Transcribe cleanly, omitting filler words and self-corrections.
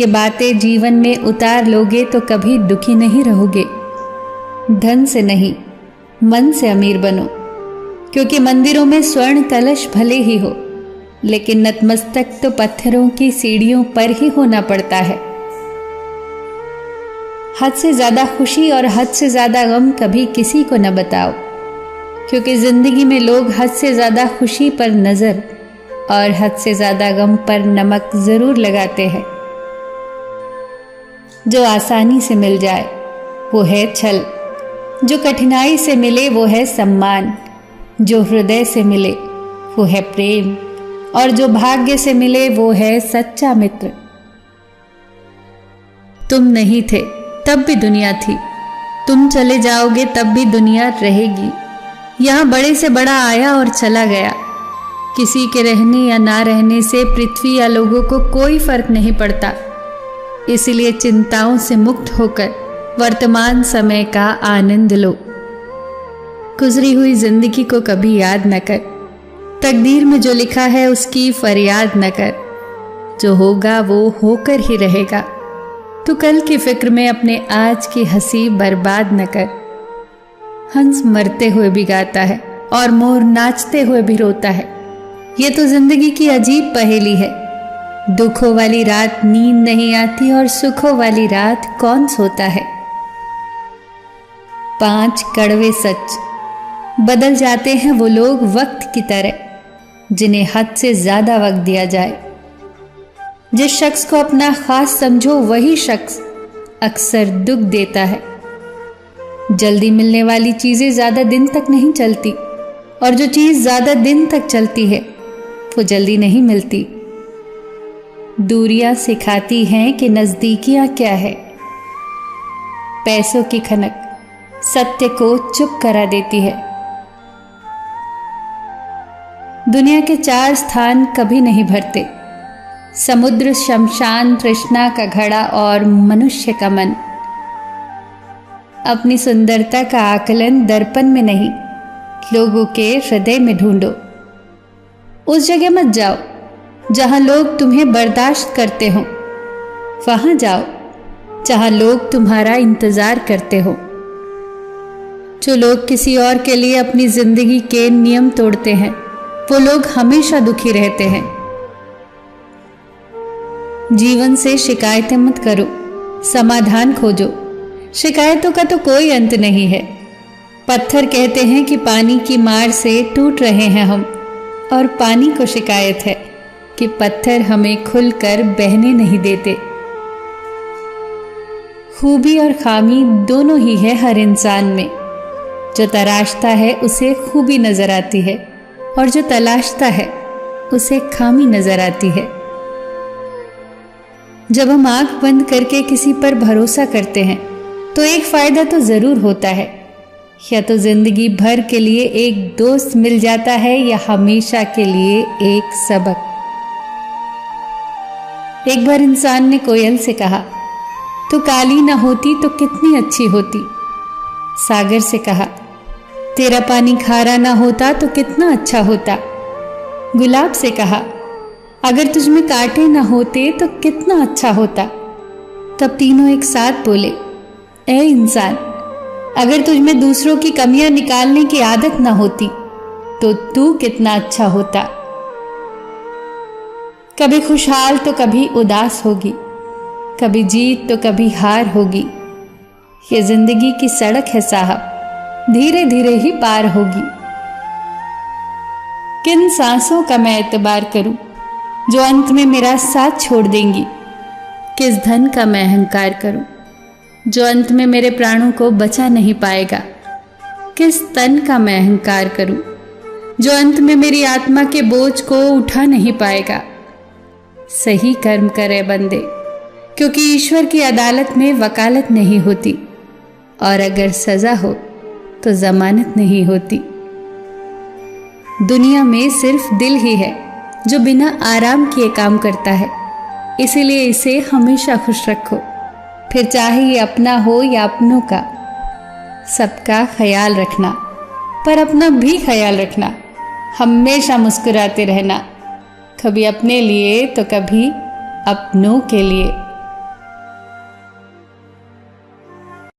ये बातें जीवन में उतार लोगे तो कभी दुखी नहीं रहोगे। धन से नहीं, मन से अमीर बनो, क्योंकि मंदिरों में स्वर्ण कलश भले ही हो, लेकिन नतमस्तक तो पत्थरों की सीढ़ियों पर ही होना पड़ता है। हद से ज्यादा खुशी और हद से ज्यादा गम कभी किसी को न बताओ, क्योंकि जिंदगी में लोग हद से ज्यादा खुशी पर नजर और हद से ज्यादा गम पर नमक जरूर लगाते हैं। जो आसानी से मिल जाए वो है छल, जो कठिनाई से मिले वो है सम्मान, जो हृदय से मिले वो है प्रेम, और जो भाग्य से मिले वो है सच्चा मित्र। तुम नहीं थे तब भी दुनिया थी, तुम चले जाओगे तब भी दुनिया रहेगी। यहां बड़े से बड़ा आया और चला गया, किसी के रहने या ना रहने से पृथ्वी या लोगों को कोई फर्क नहीं पड़ता। इसलिए चिंताओं से मुक्त होकर वर्तमान समय का आनंद लो। गुजरी हुई जिंदगी को कभी याद न कर, तकदीर में जो लिखा है उसकी फरियाद न कर। जो होगा वो होकर ही रहेगा, तू कल की फिक्र में अपने आज की हंसी बर्बाद न कर। हंस मरते हुए भी गाता है और मोर नाचते हुए भी रोता है। ये तो जिंदगी की अजीब पहेली है। दुखों वाली रात नींद नहीं आती और सुखों वाली रात कौन सोता है। 5 कड़वे सच, बदल जाते हैं वो लोग वक्त की तरह जिन्हें हद से ज्यादा वक्त दिया जाए। जिस शख्स को अपना खास समझो वही शख्स अक्सर दुख देता है। जल्दी मिलने वाली चीजें ज्यादा दिन तक नहीं चलती, और जो चीज ज्यादा दिन तक चलती है वो जल्दी नहीं मिलती। दूरियां सिखाती हैं कि नजदीकियां क्या है। पैसों की खनक सत्य को चुप करा देती है। दुनिया के 4 स्थान कभी नहीं भरते: समुद्र, शमशान, तृष्णा का घड़ा और मनुष्य का मन। अपनी सुंदरता का आकलन दर्पण में नहीं, लोगों के हृदय में ढूंढो। उस जगह मत जाओ जहां लोग तुम्हें बर्दाश्त करते हो, वहां जाओ जहां लोग तुम्हारा इंतजार करते हो। जो लोग किसी और के लिए अपनी जिंदगी के नियम तोड़ते हैं वो लोग हमेशा दुखी रहते हैं। जीवन से शिकायतें मत करो, समाधान खोजो। शिकायतों का तो कोई अंत नहीं है। पत्थर कहते हैं कि पानी की मार से टूट रहे हैं हम, और पानी को शिकायत है कि पत्थर हमें खुलकर बहने नहीं देते। खूबी और खामी दोनों ही है हर इंसान में। जो तराशता है उसे खूबी नजर आती है, और जो तलाशता है उसे खामी नजर आती है। जब हम आंख बंद करके किसी पर भरोसा करते हैं तो एक फायदा तो जरूर होता है, या तो जिंदगी भर के लिए एक दोस्त मिल जाता है या हमेशा के लिए एक सबक। एक बार इंसान ने कोयल से कहा, तू काली ना होती तो कितनी अच्छी होती। सागर से कहा, तेरा पानी खारा ना होता तो कितना अच्छा होता। गुलाब से कहा, अगर तुझमें कांटे ना होते तो कितना अच्छा होता। तब तीनों एक साथ बोले, ए इंसान, अगर तुझमें दूसरों की कमियां निकालने की आदत ना होती तो तू कितना अच्छा होता। कभी खुशहाल तो कभी उदास होगी, कभी जीत तो कभी हार होगी। ये जिंदगी की सड़क है साहब, धीरे धीरे ही पार होगी। किन सांसों का मैं एतबार करूं जो अंत में मेरा साथ छोड़ देंगी। किस धन का मैं अहंकार करूं जो अंत में मेरे प्राणों को बचा नहीं पाएगा। किस तन का मैं अहंकार करूं जो अंत में मेरी आत्मा के बोझ को उठा नहीं पाएगा। सही कर्म करे बंदे, क्योंकि ईश्वर की अदालत में वकालत नहीं होती, और अगर सजा हो तो जमानत नहीं होती। दुनिया में सिर्फ दिल ही है जो बिना आराम किए काम करता है, इसीलिए इसे हमेशा खुश रखो। फिर चाहे ये अपना हो या अपनों का, सबका ख्याल रखना, पर अपना भी ख्याल रखना। हमेशा मुस्कुराते रहना, कभी अपने लिए तो कभी अपनों के लिए।